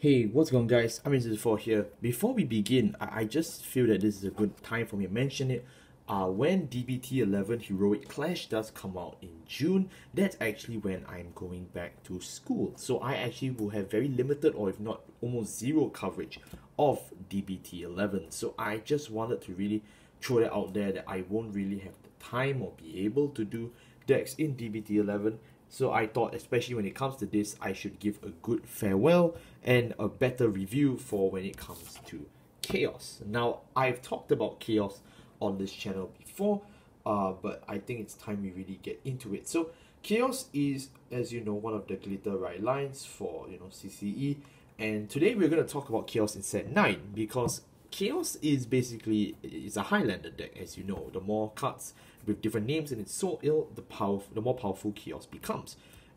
Hey, what's going on, guys? I'm Zizzy4 here. Before we begin, I just feel that this is a good time for me to mention it. When DBT11 Heroic Clash does come out in June, that's actually when I'm going back to school. So I actually will have very limited, or if not almost zero, coverage of DBT11. So I just wanted to really throw that out there that I won't really have the time or be able to do decks in DBT11. So I thought, especially when it comes to this, I should give a good farewell and a better review for when it comes to Kheios. Now, I've talked about Kheios on this channel before, but I think it's time we really get into it. So Kheios is, as you know, one of the glitter right lines for CCE, and today we're going to talk about Kheios in set 9 because Kheios is basically a Highlander deck, as you know. The more cards with different names in its soul, the more powerful Kheios becomes.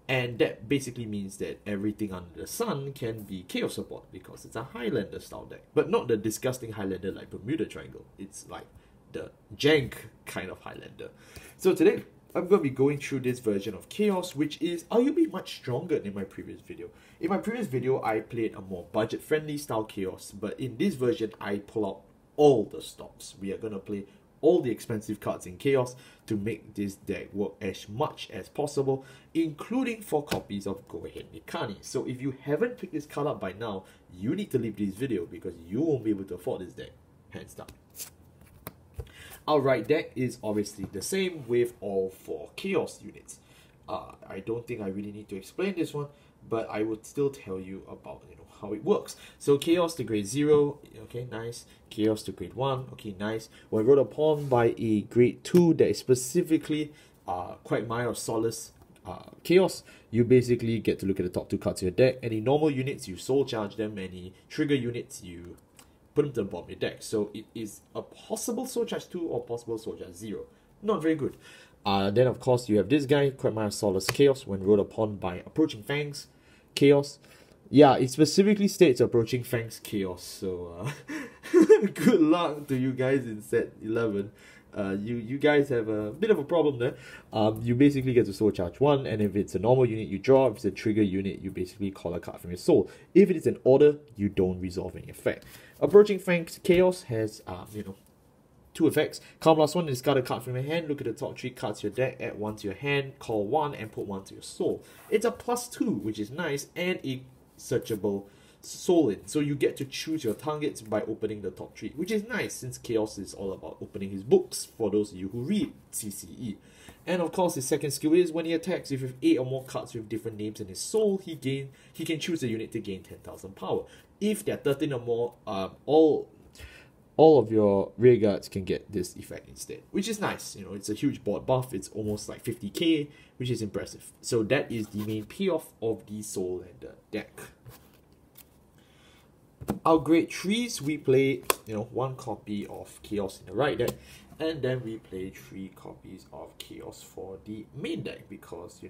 And that basically means that everything under the sun can be Kheios support because it's a Highlander style deck. But not the disgusting Highlander like Bermuda Triangle. It's like the jank kind of Highlander. So today, I'm going to be going through this version of Kheios, which is arguably much stronger than my previous video. In my previous video, I played a more budget-friendly style Kheios, but in this version, I pull out all the stops. We are going to play all the expensive cards in Kheios to make this deck work as much as possible, including 4 copies of Go Ahead Mikani. So if you haven't picked this card up by now, you need to leave this video because you won't be able to afford this deck, hands down. Our right deck is obviously the same with all 4 Kheios units. I don't think I really need to explain this one, but I would still tell you about how it works. So Kheios to grade 0, okay, nice. Kheios to grade 1, okay, nice. When rolled upon by a grade 2 that is specifically Quagmire or Solace Kheios, you basically get to look at the top 2 cards of your deck. Any normal units, you soul charge them. Any trigger units, you put them to the bottom of your deck. So it is a possible soul charge 2 or possible soul charge 0. Not very good. Then of course you have this guy, Quagmire Solace Kheios, when rolled upon by Approaching Fangs Kheios. Yeah, it specifically states Approaching Fangs Kheios, so good luck to you guys in set 11. You guys have a bit of a problem there. You basically get to soul charge 1, and if it's a normal unit, you draw. If it's a trigger unit, you basically call a card from your soul. If it is an order, you don't resolve any effect. Approaching Fangs Kheios has 2 effects. Card plus 1, discard a card from your hand, look at the top 3 cards of your deck, add 1 to your hand, call 1, and put 1 to your soul. It's a +2, which is nice, and a searchable soul in. So you get to choose your targets by opening the top 3, which is nice since Kheios is all about opening his books for those of you who read CCE. And of course, his second skill is when he attacks, if you have 8 or more cards with different names in his soul, he can choose a unit to gain 10,000 power. If there are 13 or more, all of your rear guards can get this effect instead, which is nice. It's a huge board buff. It's almost like 50k, which is impressive. So that is the main payoff of the Soul Lander deck. Our grade 3s, we play 1 copy of Kheios in the right deck, and then we play 3 copies of Kheios for the main deck because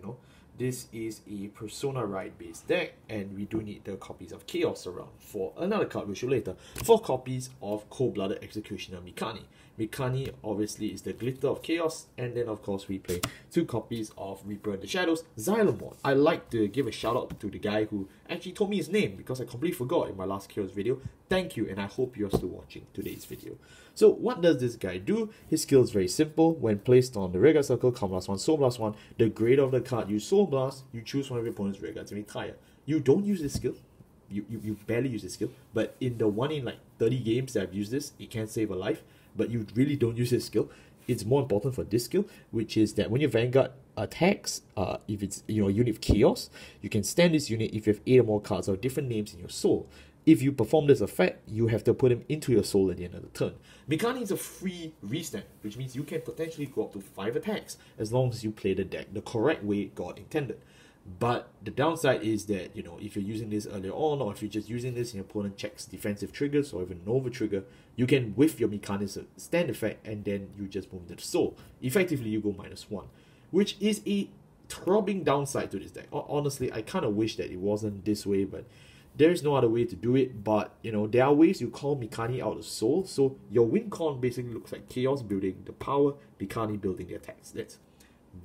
this is a Persona Ride based deck, and we do need the copies of Kheios around for another card we'll show later. 4 copies of Cold-Blooded Executioner Mikani. Mikani obviously is the glitter of Kheios, and then of course we play 2 copies of Reaper in the Shadows, Xylomon. I like to give a shout out to the guy who actually told me his name because I completely forgot in my last Kheios video. Thank you, and I hope you're still watching today's video. So what does this guy do? His skill is very simple. When placed on the rear guard circle, come +1, soul +1, the grade of the card you soul blast, you choose one of your opponent's rear guards and retire. You don't use this skill. You barely use this skill, but in the 1 in like 30 games that I've used this, it can save a life, but you really don't use this skill. It's more important for this skill, which is that when your Vanguard attacks, if it's a unit of Kheios, you can stand this unit if you have 8 or more cards of different names in your soul. If you perform this effect, you have to put him into your soul at the end of the turn. Mikani is a free restand, which means you can potentially go up to 5 attacks as long as you play the deck the correct way God intended. But the downside is that, if you're using this earlier on, or if you're just using this and your opponent checks defensive triggers or even Nova trigger, you can whiff your Mikani's stand effect and then you just move to the soul. Effectively, you go -1, which is a throbbing downside to this deck. Honestly, I kind of wish that it wasn't this way, but there's no other way to do it. But there are ways you call Mikani out of soul. So your win con basically looks like Kheios building the power, Mikani building the attacks. That's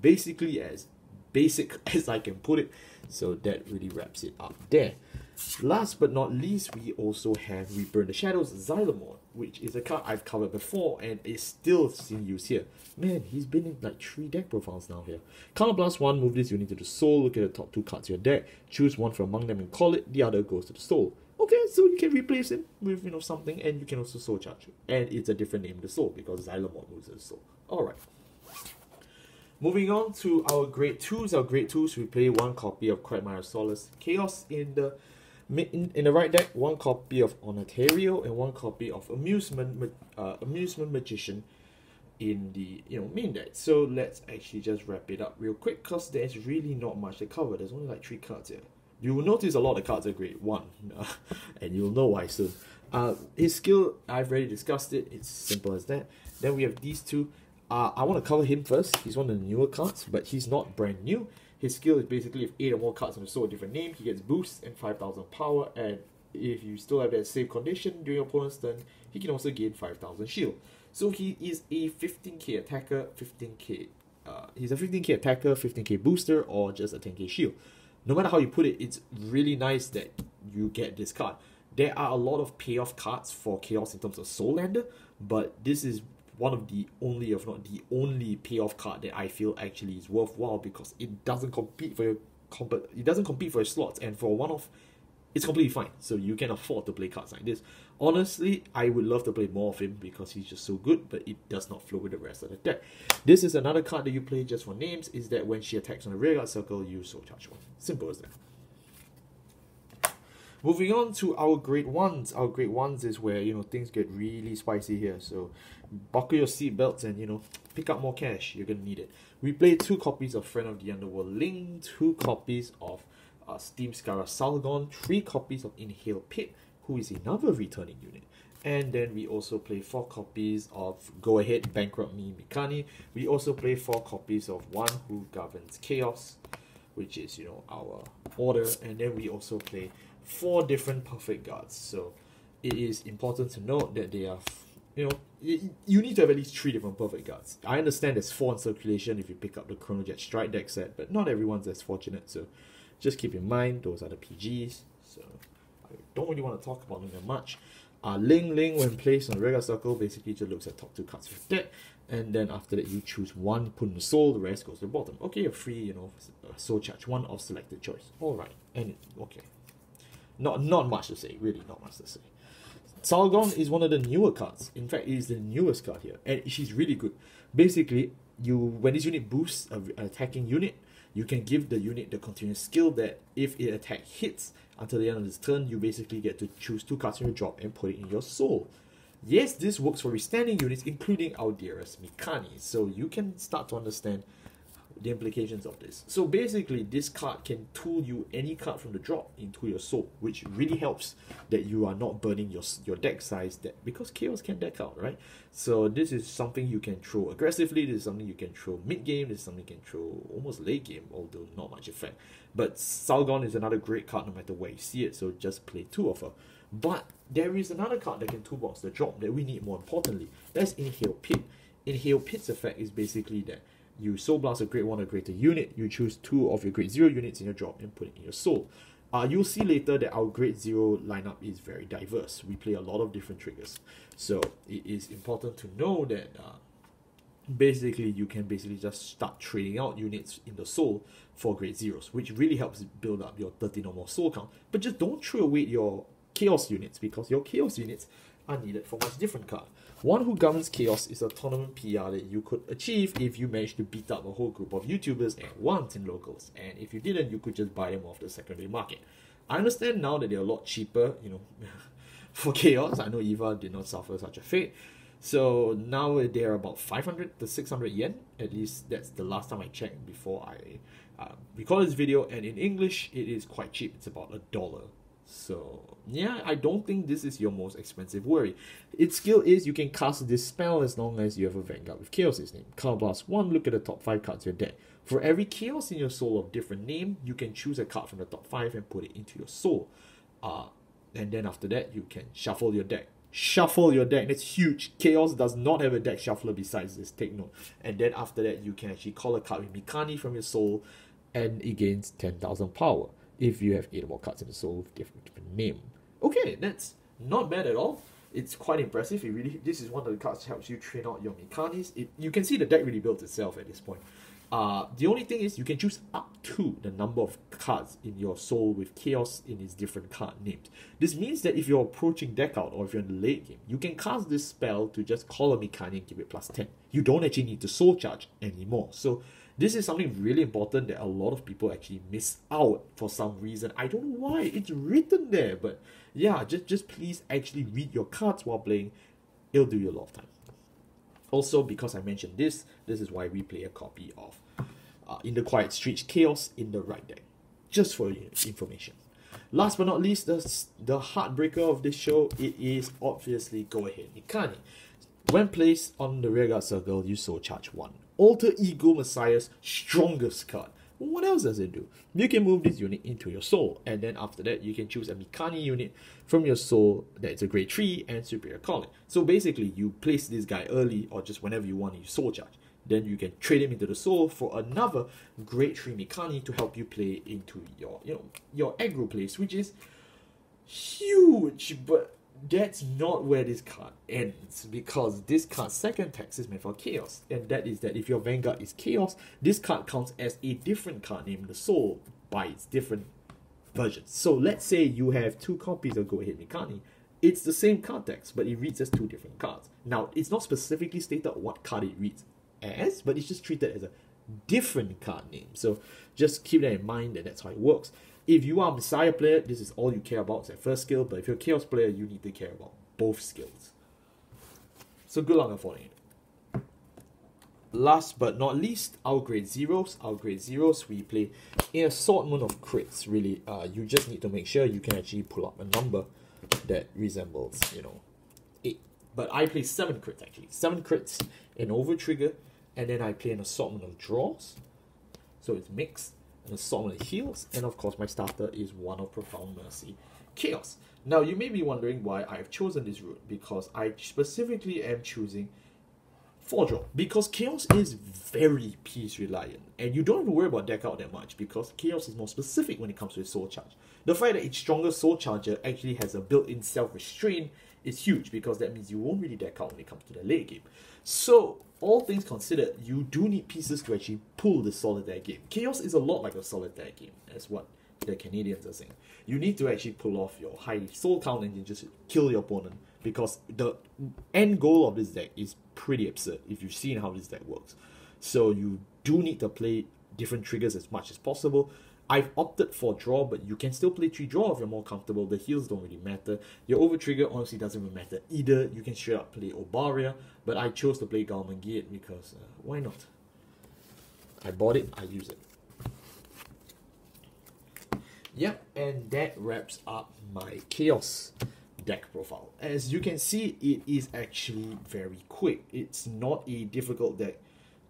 basically as basic as I can put it. So that really wraps it up there. Last but not least, we also have Reburn the Shadows Xylemon, which is a card I've covered before and is still in use here. Man, he's been in like 3 deck profiles now here. Counterblast 1, move this unit to the soul, look at the top 2 cards of your deck, choose one from among them and call it, the other goes to the soul. Okay, so you can replace him with, you know, something, and you can also soul charge. And it's a different name, the soul, because Xylemon moves the soul. Alright. Moving on to our grade 2s. Our grade 2s, we play 1 copy of Quagmire Solace Chaos in the right deck, 1 copy of Ontario, and 1 copy of Amusement Magician in the main deck. So let's actually just wrap it up real quick, because there's really not much to cover. There's only like 3 cards here. You will notice a lot of cards are grade 1, and you'll know why soon. His skill, I've already discussed it. It's simple as that. Then we have these 2. I want to cover him first. He's one of the newer cards, but he's not brand new. His skill is basically if 8 or more cards on the soul a different name, he gets boost and 5,000 power, and if you still have that save condition during your opponent's turn, he can also gain 5,000 shield. So he is a 15k attacker, 15k. He's a 15k attacker, 15k booster, or just a 10k shield. No matter how you put it, it's really nice that you get this card. There are a lot of payoff cards for Chaos in terms of Soul Lander, but this is one of the only, if not the only, payoff card that I feel actually is worthwhile, because it doesn't compete for your slots, and for one-off, it's completely fine. So you can afford to play cards like this. Honestly, I would love to play more of him because he's just so good, but it does not flow with the rest of the deck. This is another card that you play just for names, is that when she attacks on the rearguard circle, you soul charge 1. Simple as that. Moving on to our grade 1s. Our grade 1s is where, things get really spicy here. So buckle your seatbelts and, pick up more cash. You're going to need it. We play 2 copies of Friend of the Underworld Ling, 2 copies of Steam Skara Salgon, 3 copies of Inhale Pit, who is another returning unit. And then we also play 4 copies of Go Ahead, Bankrupt Me, Mikani. We also play 4 copies of One Who Governs Chaos, which is, our order. And then we also play 4 different Perfect Guards. So it is important to note that they are, you need to have at least 3 different Perfect Guards. I understand there's 4 in circulation if you pick up the Chronojet Strike deck set, but not everyone's as fortunate. So just keep in mind, those are the PGs. So I don't really want to talk about them that much. Ling, when placed on the regular circle, basically just looks at top 2 cards of your deck, and then after that you choose 1, put in the soul, the rest goes to the bottom. Okay, you're free, soul charge 1 of selected choice. Alright, and okay. Not much to say, really not much to say. Salgon is one of the newer cards. In fact, it is the newest card here, and she's really good. Basically, when this unit boosts an attacking unit, you can give the unit the continuous skill that if it attack hits until the end of this turn, you basically get to choose 2 cards from your drop and put it in your soul. Yes, this works for restanding units, including our dearest Mikani, so you can start to understand the implications of this. So basically, this card can tool you any card from the drop into your soul, which really helps that you are not burning your deck size, because Chaos can deck out, right? So this is something you can throw aggressively, this is something you can throw mid-game, this is something you can throw almost late-game, although not much effect. But Salgon is another great card no matter where you see it, so just play 2 of her. But there is another card that can toolbox the drop that we need more importantly. That's Inhale Pit. Inhale Pit's effect is basically that you Soul Blast a grade 1 or greater unit, you choose 2 of your grade 0 units in your drop and put it in your soul. You'll see later that our grade 0 lineup is very diverse. We play a lot of different triggers. So it is important to know that basically you can just start trading out units in the soul for grade 0s, which really helps build up your 13 or more soul count. But just don't throw away your Chaos units, because your Chaos units are needed for much different card. One Who Governs Chaos is a tournament PR that you could achieve if you managed to beat up a whole group of YouTubers at once in locals, and if you didn't, you could just buy them off the secondary market. I understand now that they're a lot cheaper, for Chaos. I know Eva did not suffer such a fate. So now they're about 500 to 600 yen, at least that's the last time I checked before I record this video, and in English it is quite cheap, it's about $1. So yeah, I don't think this is your most expensive worry. Its skill is you can cast this spell as long as you have a Vanguard with Chaos' name. Counterblast 1, look at the top 5 cards of your deck. For every Chaos in your soul of different name, you can choose a card from the top 5 and put it into your soul. And then after that, you can shuffle your deck. Shuffle your deck, that's huge. Chaos does not have a deck shuffler besides this, take note. And then after that, you can actually call a card with Mikani from your soul, and it gains 10,000 power. if you have 8 or more cards in the soul with different name. Okay, that's not bad at all. It's quite impressive. This is one of the cards that helps you train out your Mekanis. You can see the deck really builds itself at this point. The only thing is you can choose up to the number of cards in your soul with Kheios in its different card names. This means that if you're approaching deck out or if you're in the late game, you can cast this spell to just call a Mekani and give it plus 10. You don't actually need to soul charge anymore. So this is something really important that a lot of people actually miss out for some reason. I don't know why it's written there, but yeah, just please actually read your cards while playing. It'll do you a lot of time. Also, because I mentioned this is why we play a copy of In the Quiet Streets Kheios in the right deck. Just for your information. Last but not least, the heartbreaker of this show, it is obviously Go Ahead Mekani. When placed on the rearguard circle, you soul charge 1. Alter Ego Messiah's strongest card. What else does it do? You can move this unit into your soul, and then after that, you can choose a Mekani unit from your soul that's a grade 3 and superior calling. So basically, you place this guy early or just whenever you want, you soul charge. Then you can trade him into the soul for another grade 3 Mekani to help you play into your aggro place, which is huge, but that's not where this card ends, because this card's second text is meant for Kheios, and that is that if your Vanguard is Kheios, this card counts as a different card named the Soul by its different versions. So let's say you have 2 copies of Go Ahead Mekani. It's the same card text, but it reads as 2 different cards. Now, it's not specifically stated what card it reads as, but it's just treated as a different card name. So just keep that in mind, and that's how it works. If you are a Messiah player, this is all you care about, it's that first skill, but if you're a Chaos player, you need to care about both skills. So good luck affording it. Last but not least, our grade zeros. Our grade zeros, we play an assortment of crits, really. You just need to make sure you can actually pull up a number that resembles, 8. But I play 7 crits, actually. 7 crits in over trigger, and then I play an assortment of draws. So it's mixed. An assortment of heals, and of course my starter is one of Profound Mercy Kheios. Now you may be wondering why I've chosen this route, because I specifically am choosing 4-draw, because Kheios is very piece reliant, and you don't have to worry about deck out that much, because Kheios is more specific when it comes to its soul charge. The fact that its strongest soul charger actually has a built-in self-restraint is huge, because that means you won't really deck out when it comes to the late game. So all things considered, you do need pieces to actually pull the solitaire game. Kheios is a lot like a solitaire game, as what the Canadians are saying. You need to actually pull off your high soul count and you just kill your opponent, because the end goal of this deck is pretty absurd if you've seen how this deck works. So you do need to play different triggers as much as possible. I've opted for draw, but you can still play 3 draw if you're more comfortable. The heals don't really matter. Your over trigger honestly doesn't even matter either. You can straight up play Obaria, but I chose to play Galmangate because why not? I bought it, I use it. Yep, and that wraps up my Kheios deck profile. As you can see, it is actually very quick. It's not a difficult deck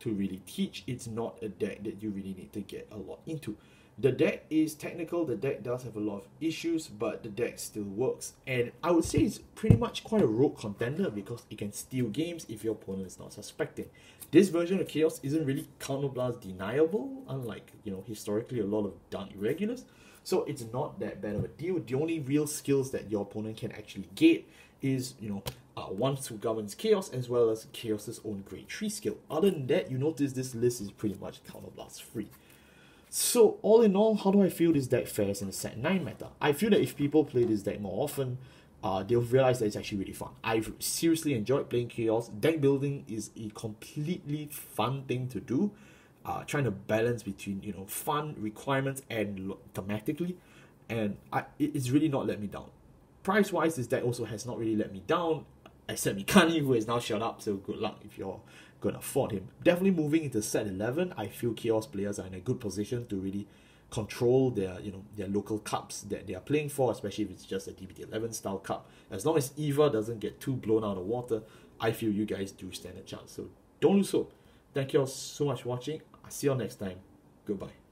to really teach. It's not a deck that you really need to get a lot into. The deck is technical, the deck does have a lot of issues, but the deck still works. And I would say it's pretty much quite a rogue contender, because it can steal games if your opponent is not suspecting. This version of Kheios isn't really counterblast deniable, unlike, historically a lot of done irregulars. So it's not that bad of a deal. The only real skills that your opponent can actually get is, one who governs Kheios, as well as Kheios' own grade 3 skill. Other than that, you notice this list is pretty much counterblast free. So all in all, how do I feel this deck fares in the set 9 meta? I feel that if people play this deck more often, they'll realize that it's actually really fun. I've seriously enjoyed playing Kheios. Deck building is a completely fun thing to do. Trying to balance between fun, requirements, and thematically, and it's really not let me down. Price wise, this deck also has not really let me down, except Mekani, who is now shut up, so good luck if you're gonna afford him. Definitely moving into set 11, I feel Kheios players are in a good position to really control their their local cups that they are playing for, especially if it's just a DBT11 style cup. As long as Eva doesn't get too blown out of the water, I feel you guys do stand a chance. So don't lose hope. Thank you all so much for watching. I'll see you all next time. Goodbye.